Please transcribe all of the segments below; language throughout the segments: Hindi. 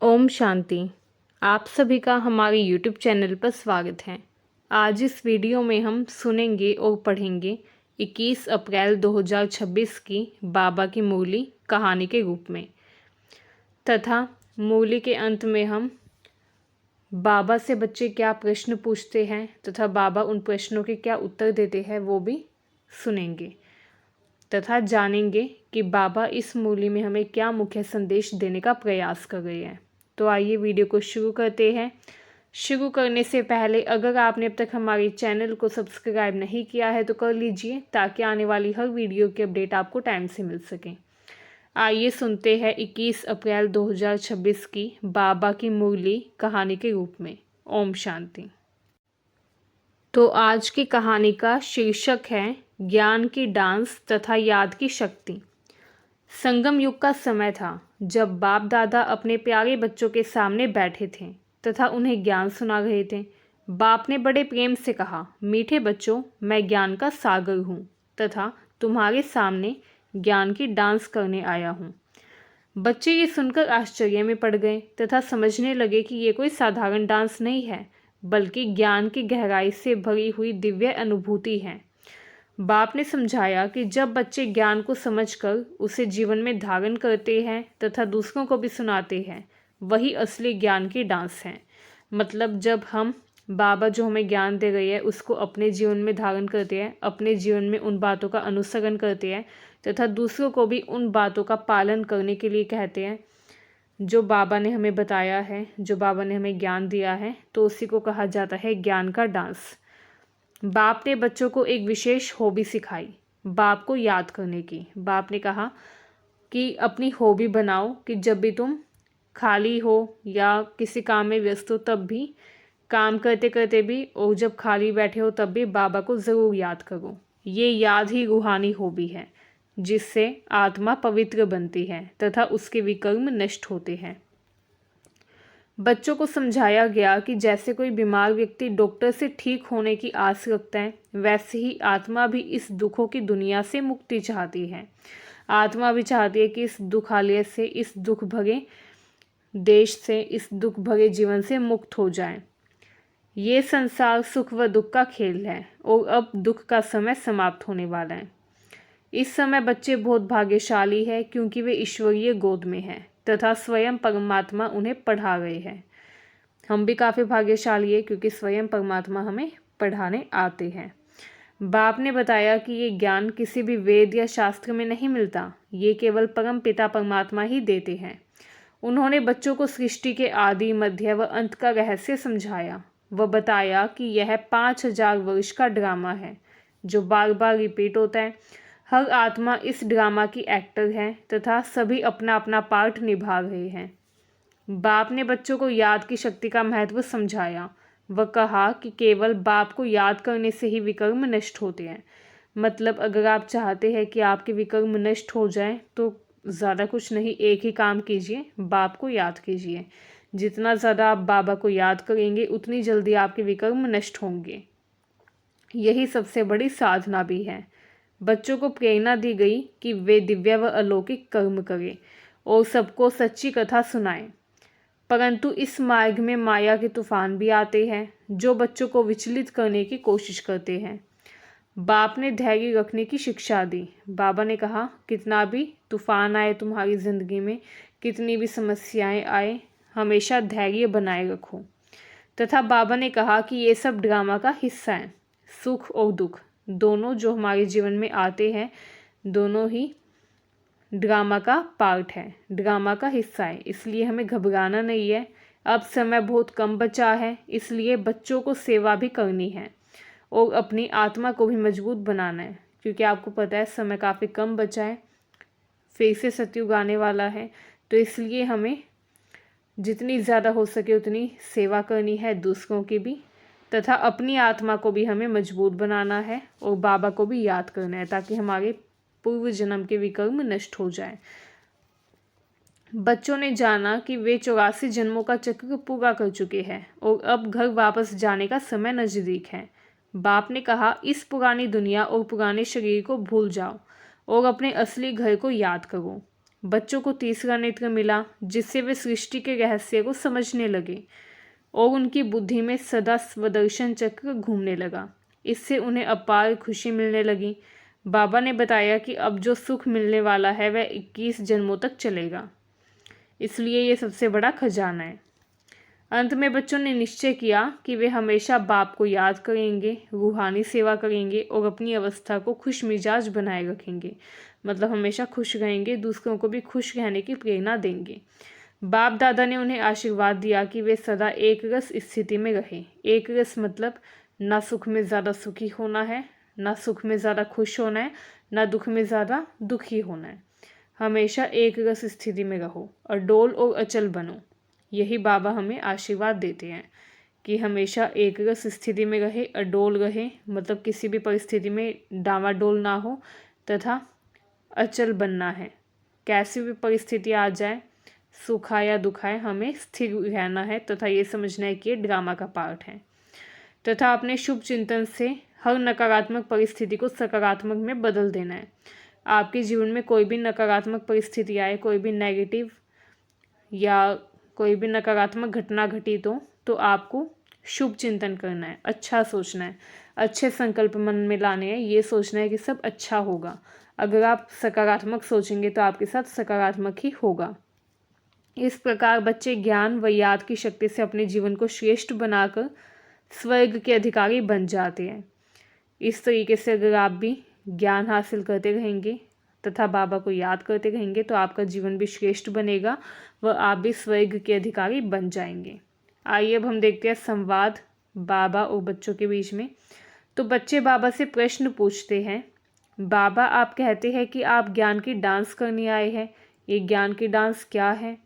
ओम शांति। आप सभी का हमारे यूट्यूब चैनल पर स्वागत है। आज इस वीडियो में हम सुनेंगे और पढ़ेंगे 21 अप्रैल 2026 की बाबा की मुरली कहानी के रूप में, तथा मुरली के अंत में हम बाबा से बच्चे क्या प्रश्न पूछते हैं तथा बाबा उन प्रश्नों के क्या उत्तर देते हैं वो भी सुनेंगे, तथा जानेंगे कि बाबा इस मुरली में हमें क्या मुख्य संदेश देने का प्रयास कर रहे हैं। तो आइए वीडियो को शुरू करते हैं। शुरू करने से पहले अगर आपने अब तक हमारे चैनल को सब्सक्राइब नहीं किया है तो कर लीजिए, ताकि आने वाली हर वीडियो की अपडेट आपको टाइम से मिल सके। आइए सुनते हैं 21 अप्रैल 2026 की बाबा की मुरली कहानी के रूप में। ओम शांति। तो आज की कहानी का शीर्षक है ज्ञान की डांस तथा याद की शक्ति। संगम युग का समय था जब बाप दादा अपने प्यारे बच्चों के सामने बैठे थे तथा उन्हें ज्ञान सुना रहे थे। बाप ने बड़े प्रेम से कहा, मीठे बच्चों, मैं ज्ञान का सागर हूँ तथा तुम्हारे सामने ज्ञान की डांस करने आया हूँ। बच्चे ये सुनकर आश्चर्य में पड़ गए तथा समझने लगे कि ये कोई साधारण डांस नहीं है, बल्कि ज्ञान की गहराई से भरी हुई दिव्य अनुभूति है। बाप ने समझाया कि जब बच्चे ज्ञान को समझकर उसे जीवन में धारण करते हैं तथा दूसरों को भी सुनाते हैं, वही असली ज्ञान की डांस है। मतलब जब हम बाबा जो हमें ज्ञान दे रही है उसको अपने जीवन में धारण करते हैं, अपने जीवन में उन बातों का अनुसरण करते हैं तथा दूसरों को भी उन बातों का पालन करने के लिए कहते हैं जो बाबा ने हमें बताया है, जो बाबा ने हमें ज्ञान दिया है, तो उसी को कहा जाता है ज्ञान का डांस। बाप ने बच्चों को एक विशेष हॉबी सिखाई, बाप को याद करने की। बाप ने कहा कि अपनी हॉबी बनाओ कि जब भी तुम खाली हो या किसी काम में व्यस्त हो तब भी, काम करते करते भी और जब खाली बैठे हो तब भी बाबा को ज़रूर याद करो। ये याद ही रूहानी हॉबी है जिससे आत्मा पवित्र बनती है तथा उसके विकर्म नष्ट होते हैं। बच्चों को समझाया गया कि जैसे कोई बीमार व्यक्ति डॉक्टर से ठीक होने की आस रखता है, वैसे ही आत्मा भी इस दुखों की दुनिया से मुक्ति चाहती है। आत्मा भी चाहती है कि इस दुखालय से, इस दुख भरे देश से, इस दुख भरे जीवन से मुक्त हो जाए। ये संसार सुख व दुख का खेल है और अब दुख का समय समाप्त होने वाला है। इस समय बच्चे बहुत भाग्यशाली है क्योंकि वे ईश्वरीय गोद में हैं तथा स्वयं परमात्मा उन्हें पढ़ा रहे हैं। हम भी काफ़ी भाग्यशाली है क्योंकि स्वयं परमात्मा हमें पढ़ाने आते हैं। बाप ने बताया कि ये ज्ञान किसी भी वेद या शास्त्र में नहीं मिलता, ये केवल परम पिता परमात्मा ही देते हैं। उन्होंने बच्चों को सृष्टि के आदि, मध्य व अंत का रहस्य समझाया। वह बताया कि यह 5000 वर्ष का ड्रामा है जो बार बार रिपीट होता है। हर आत्मा इस ड्रामा की एक्टर है तथा सभी अपना अपना पार्ट निभा रहे हैं। बाप ने बच्चों को याद की शक्ति का महत्व समझाया। वह कहा कि केवल बाप को याद करने से ही विकर्म नष्ट होते हैं। मतलब अगर आप चाहते हैं कि आपके विकर्म नष्ट हो जाए तो ज़्यादा कुछ नहीं, एक ही काम कीजिए, बाप को याद कीजिए। जितना ज़्यादा आप बाबा को याद करेंगे उतनी जल्दी आपके विकर्म नष्ट होंगे। यही सबसे बड़ी साधना भी है। बच्चों को प्रेरणा दी गई कि वे दिव्य व अलौकिक कर्म करें और सबको सच्ची कथा सुनाएं। परंतु इस मार्ग में माया के तूफान भी आते हैं जो बच्चों को विचलित करने की कोशिश करते हैं। बाप ने धैर्य रखने की शिक्षा दी। बाबा ने कहा, कितना भी तूफान आए तुम्हारी ज़िंदगी में, कितनी भी समस्याएं आए, हमेशा धैर्य बनाए रखो। तथा बाबा ने कहा कि ये सब ड्रामा का हिस्सा है। सुख और दुख दोनों जो हमारे जीवन में आते हैं, दोनों ही ड्रामा का पार्ट है, ड्रामा का हिस्सा है। इसलिए हमें घबराना नहीं है। अब समय बहुत कम बचा है, इसलिए बच्चों को सेवा भी करनी है और अपनी आत्मा को भी मजबूत बनाना है, क्योंकि आपको पता है समय काफ़ी कम बचा है, फिर से सतयुग आने वाला है। तो इसलिए हमें जितनी ज़्यादा हो सके उतनी सेवा करनी है, दूसरों की भी, तथा अपनी आत्मा को भी हमें मजबूत बनाना है और बाबा को भी याद करना है ताकि हमारे पूर्व जन्म के विकर्म नष्ट हो जाए। बच्चों ने जाना कि वे 84 जन्मों का चक्र पूरा कर चुके हैं और अब घर वापस जाने का समय नज़दीक है। बाप ने कहा, इस पुरानी दुनिया और पुराने शरीर को भूल जाओ और अपने असली घर को याद करो। बच्चों को तीसरा नेत्र मिला, जिससे वे सृष्टि के रहस्य को समझने लगे और उनकी बुद्धि में सदा स्वदर्शन चक्र घूमने लगा। इससे उन्हें अपार खुशी मिलने लगी। बाबा ने बताया कि अब जो सुख मिलने वाला है वह 21 जन्मों तक चलेगा, इसलिए ये सबसे बड़ा खजाना है। अंत में बच्चों ने निश्चय किया कि वे हमेशा बाप को याद करेंगे, रूहानी सेवा करेंगे और अपनी अवस्था को खुश मिजाज बनाए रखेंगे। मतलब हमेशा खुश रहेंगे, दूसरों को भी खुश रहने की प्रेरणा देंगे। बाप दादा ने उन्हें आशीर्वाद दिया कि वे सदा एक रस स्थिति में रहें। एक रस मतलब ना सुख में ज़्यादा सुखी होना है, ना सुख में ज़्यादा खुश होना है, ना दुख में ज़्यादा दुखी होना है। हमेशा एक रस स्थिति में रहो, अडोल और अचल बनो। यही बाबा हमें आशीर्वाद देते हैं कि हमेशा एक रस स्थिति में रहे, अडोल रहे, मतलब किसी भी परिस्थिति में डावाडोल ना हो, तथा अचल बनना है। कैसी भी परिस्थिति आ जाए, सुख आए या दुख आए, हमें स्थिर रहना है तथा ये समझना है कि ये ड्रामा का पार्ट है। तथा अपने शुभ चिंतन से हर नकारात्मक परिस्थिति को सकारात्मक में बदल देना है। आपके जीवन में कोई भी नकारात्मक परिस्थिति आए, कोई भी नेगेटिव या कोई भी नकारात्मक घटना घटी तो आपको शुभ चिंतन करना है, अच्छा सोचना है, अच्छे संकल्प मन में लाने हैं, ये सोचना है कि सब अच्छा होगा। अगर आप सकारात्मक सोचेंगे तो आपके साथ सकारात्मक ही होगा। इस प्रकार बच्चे ज्ञान व याद की शक्ति से अपने जीवन को श्रेष्ठ बनाकर स्वर्ग के अधिकारी बन जाते हैं। इस तरीके से अगर आप भी ज्ञान हासिल करते रहेंगे तथा बाबा को याद करते रहेंगे तो आपका जीवन भी श्रेष्ठ बनेगा व आप भी स्वर्ग के अधिकारी बन जाएंगे। आइए अब हम देखते हैं संवाद बाबा और बच्चों के बीच में। तो बच्चे बाबा से प्रश्न पूछते हैं, बाबा आप कहते हैं कि आप ज्ञान की डांस करने आए हैं, ये ज्ञान की डांस क्या है?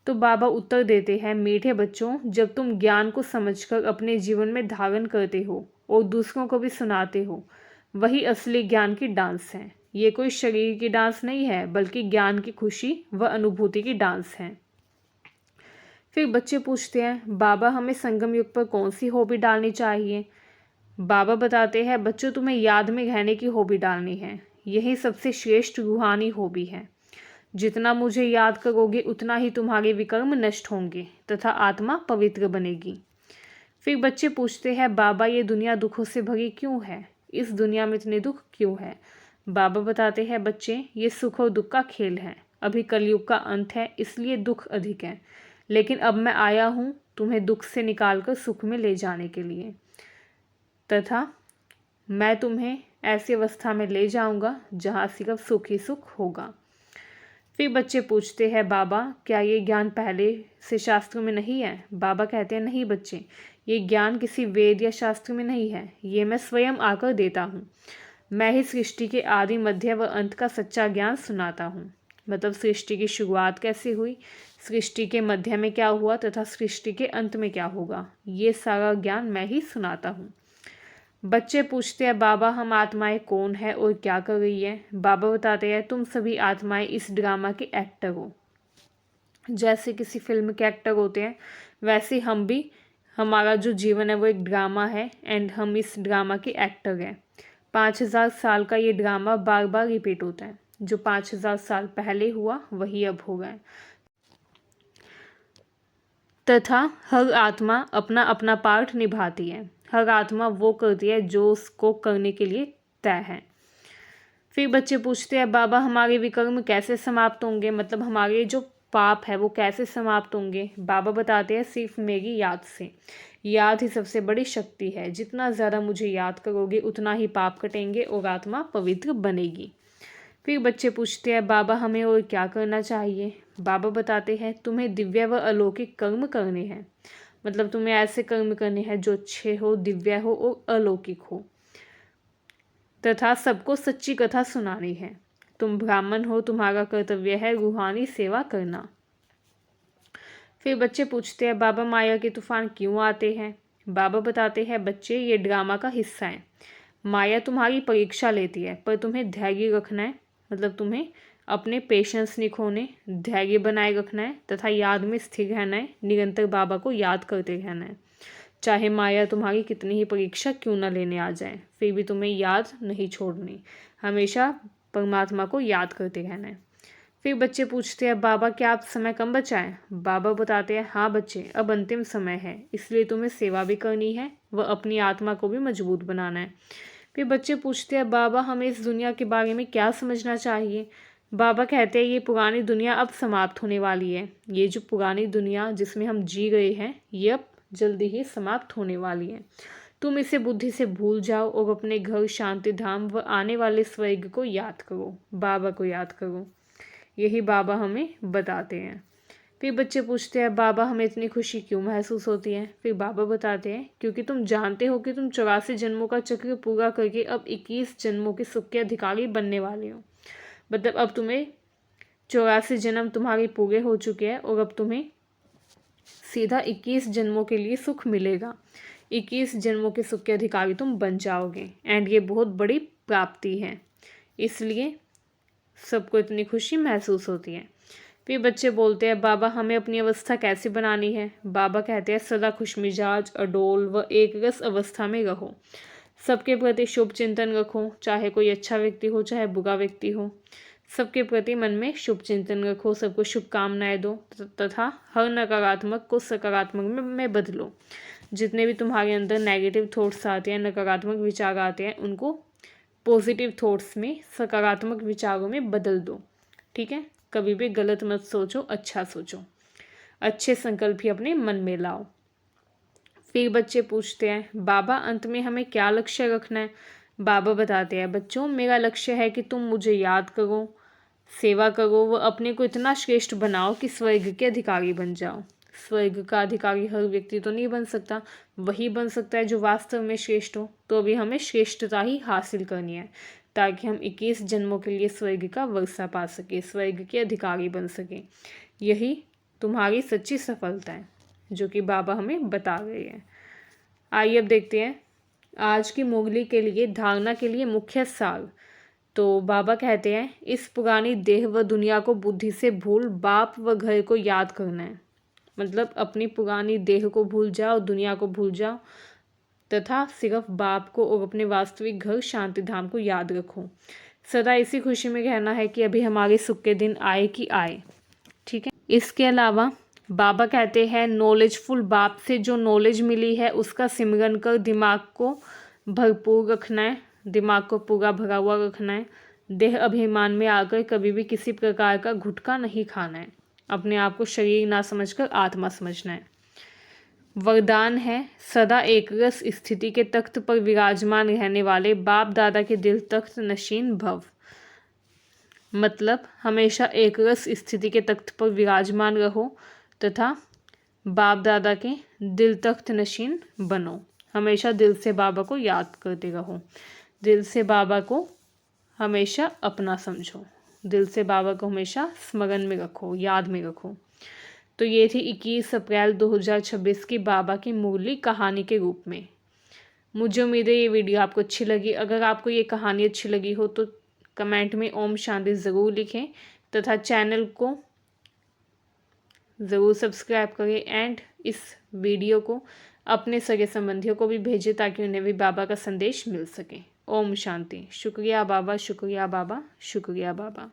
तो बाबा उत्तर देते हैं, मीठे बच्चों, जब तुम ज्ञान को समझकर अपने जीवन में धारण करते हो और दूसरों को भी सुनाते हो, वही असली ज्ञान की डांस है। ये कोई शरीर की डांस नहीं है, बल्कि ज्ञान की खुशी व अनुभूति की डांस है। फिर बच्चे पूछते हैं, बाबा हमें संगम युग पर कौन सी हॉबी डालनी चाहिए? बाबा बताते हैं, बच्चों तुम्हें याद में रहने की हॉबी डालनी है। यही सबसे श्रेष्ठ रूहानी हॉबी है। जितना मुझे याद करोगे उतना ही तुम्हारे विकर्म नष्ट होंगे तथा आत्मा पवित्र बनेगी। फिर बच्चे पूछते हैं, बाबा ये दुनिया दुखों से भरी क्यों है? इस दुनिया में इतने दुख क्यों है? बाबा बताते हैं, बच्चे ये सुख और दुख का खेल है। अभी कलयुग का अंत है, इसलिए दुख अधिक है, लेकिन अब मैं आया हूँ तुम्हें दुख से निकालकर सुख में ले जाने के लिए, तथा मैं तुम्हें ऐसी अवस्था में ले जाऊंगा जहाँ सिर्फ सुख ही सुख होगा। फिर बच्चे पूछते हैं, बाबा क्या ये ज्ञान पहले से शास्त्रों में नहीं है? बाबा कहते हैं, नहीं बच्चे, ये ज्ञान किसी वेद या शास्त्र में नहीं है, ये मैं स्वयं आकर देता हूँ। मैं ही सृष्टि के आदि मध्य व अंत का सच्चा ज्ञान सुनाता हूँ। मतलब सृष्टि की शुरुआत कैसे हुई, सृष्टि के मध्य में क्या हुआ तथा सृष्टि के अंत में क्या होगा, ये सारा ज्ञान मैं ही सुनाता हूँ। बच्चे पूछते हैं, बाबा हम आत्माएं कौन है और क्या कर रही है? बाबा बताते हैं, तुम सभी आत्माएं इस ड्रामा के एक्टर हो। जैसे किसी फिल्म के एक्टर होते हैं, वैसे हम भी, हमारा जो जीवन है वो एक ड्रामा है एंड हम इस ड्रामा के एक्टर हैं। 5000 साल का ये ड्रामा बार बार रिपीट होता है। जो 5000 साल पहले हुआ वही अब हो गया, तथा हर आत्मा अपना अपना पार्ट निभाती है। हर आत्मा वो करती है जो उसको करने के लिए तय है। फिर बच्चे पूछते हैं, बाबा हमारे विकर्म कैसे समाप्त होंगे? मतलब हमारे जो पाप है वो कैसे समाप्त होंगे? बाबा बताते हैं, सिर्फ मेरी याद से। याद ही सबसे बड़ी शक्ति है। जितना ज़्यादा मुझे याद करोगे उतना ही पाप कटेंगे और आत्मा पवित्र बनेगी। फिर बच्चे पूछते हैं, बाबा हमें और क्या करना चाहिए? बाबा बताते हैं, तुम्हें दिव्य व अलौकिक कर्म करने हैं। मतलब तुम्हें ऐसे कर्म करने हैं जो अच्छे हो, दिव्य हो और अलौकिक हो, तथा सबको सच्ची कथा सुनानी है। तुम ब्राह्मण हो, तुम्हारा कर्तव्य है रूहानी सेवा करना। फिर बच्चे पूछते हैं, बाबा माया के तूफान क्यों आते हैं? बाबा बताते हैं, बच्चे ये ड्रामा का हिस्सा है। माया तुम्हारी परीक्षा लेती है, पर तुम्हें धैर्य रखना है। मतलब तुम्हें अपने पेशेंस नहीं खोने, धैर्य बनाए रखना है तथा याद में स्थिर रहना है। निरंतर बाबा को याद करते रहना है। चाहे माया तुम्हारी कितनी ही परीक्षा क्यों न लेने आ जाए, फिर भी तुम्हें याद नहीं छोड़नी। हमेशा परमात्मा को याद करते रहना है। फिर बच्चे पूछते हैं बाबा क्या आप समय कम बचा है। बाबा बताते हैं हाँ बच्चे, अब अंतिम समय है, इसलिए तुम्हें सेवा भी करनी है व अपनी आत्मा को भी मजबूत बनाना है। फिर बच्चे पूछते हैं बाबा हमें इस दुनिया के बारे में क्या समझना चाहिए। बाबा कहते हैं ये पुरानी दुनिया अब समाप्त होने वाली है। ये जो पुरानी दुनिया जिसमें हम जी रहे हैं ये अब जल्दी ही समाप्त होने वाली है। तुम इसे बुद्धि से भूल जाओ और अपने घर, शांति धाम व आने वाले स्वर्ग को याद करो, बाबा को याद करो। यही बाबा हमें बताते हैं। फिर बच्चे पूछते हैं बाबा हमें इतनी खुशी क्यों महसूस होती है। फिर बाबा बताते हैं क्योंकि तुम जानते हो कि तुम 84 जन्मों का चक्र पूरा करके अब 21 जन्मों के सुख के अधिकारी बनने वाले हो। मतलब अब तुम्हें 84 जन्म तुम्हारे पूरे हो चुके हैं और अब तुम्हें सीधा 21 जन्मों के लिए सुख मिलेगा। 21 जन्मों के सुख के अधिकारी तुम बन जाओगे एंड ये बहुत बड़ी प्राप्ति है, इसलिए सबको इतनी खुशी महसूस होती है। फिर बच्चे बोलते हैं बाबा हमें अपनी अवस्था कैसे बनानी है। बाबा कहते हैं सदा खुशमिजाज, अडोल व एक रस अवस्था में रहो। सबके प्रति शुभ चिंतन रखो, चाहे कोई अच्छा व्यक्ति हो चाहे बुरा व्यक्ति हो। सबके प्रति मन में शुभ चिंतन रखो, सबको शुभकामनाएं दो तथा हर नकारात्मक को सकारात्मक में बदलो। जितने भी तुम्हारे अंदर नेगेटिव थॉट्स आते हैं, नकारात्मक विचार आते हैं, उनको पॉजिटिव थॉट्स में, सकारात्मक विचारों में बदल दो। ठीक है, कभी भी गलत मत सोचो, अच्छा सोचो, अच्छे संकल्प ही अपने मन में लाओ। फिर बच्चे पूछते हैं बाबा अंत में हमें क्या लक्ष्य रखना है। बाबा बताते हैं बच्चों मेरा लक्ष्य है कि तुम मुझे याद करो, सेवा करो व अपने को इतना श्रेष्ठ बनाओ कि स्वर्ग के अधिकारी बन जाओ। स्वर्ग का अधिकारी हर व्यक्ति तो नहीं बन सकता, वही बन सकता है जो वास्तव में श्रेष्ठ हो। तो अभी हमें श्रेष्ठता ही हासिल करनी है ताकि हम 21 जन्मों के लिए स्वर्ग का वर्षा पा सके, स्वर्ग के अधिकारी बन सके। यही तुम्हारी सच्ची सफलता है जो कि बाबा हमें बता रहे हैं। आइए अब देखते हैं आज की मुरली के लिए धारणा के लिए मुख्य सार। तो बाबा कहते हैं इस पुरानी देह व दुनिया को बुद्धि से भूल बाप व घर को याद करना है। मतलब अपनी पुरानी देह को भूल जाओ, दुनिया को भूल जाओ तथा सिर्फ बाप को और अपने वास्तविक घर शांति धाम को याद रखो। सदा इसी खुशी में रहना है कि अभी हमारे सुख के दिन आए कि आए। ठीक है, इसके अलावा बाबा कहते हैं नॉलेजफुल बाप से जो नॉलेज मिली है उसका सिमरन कर दिमाग को भरपूर रखना है, दिमाग को पूरा भरा हुआ रखना है। देह अभिमान में आकर कभी भी किसी प्रकार का गुटखा नहीं खाना है। अपने आप को शरीर ना समझकर आत्मा समझना है। वरदान है सदा एकरस स्थिति के तख्त पर विराजमान रहने वाले बाप दादा के दिल तख्त नशीन भव। मतलब हमेशा एकरस स्थिति के तख्त पर विराजमान रहो तथा बाप दादा के दिल तख्त नशीन बनो। हमेशा दिल से बाबा को याद करते रहो, दिल से बाबा को हमेशा अपना समझो, दिल से बाबा को हमेशा स्मरण में रखो, याद में रखो। तो ये थी 21 अप्रैल 2026 की बाबा की मुरली कहानी के रूप में। मुझे उम्मीद है ये वीडियो आपको अच्छी लगी। अगर आपको ये कहानी अच्छी लगी हो तो कमेंट में ओम शांति ज़रूर लिखें तथा चैनल को ज़रूर सब्सक्राइब करें एंड इस वीडियो को अपने सगे संबंधियों को भी भेजें ताकि उन्हें भी बाबा का संदेश मिल सके। ओम शांति। शुक्रिया बाबा, शुक्रिया बाबा, शुक्रिया बाबा।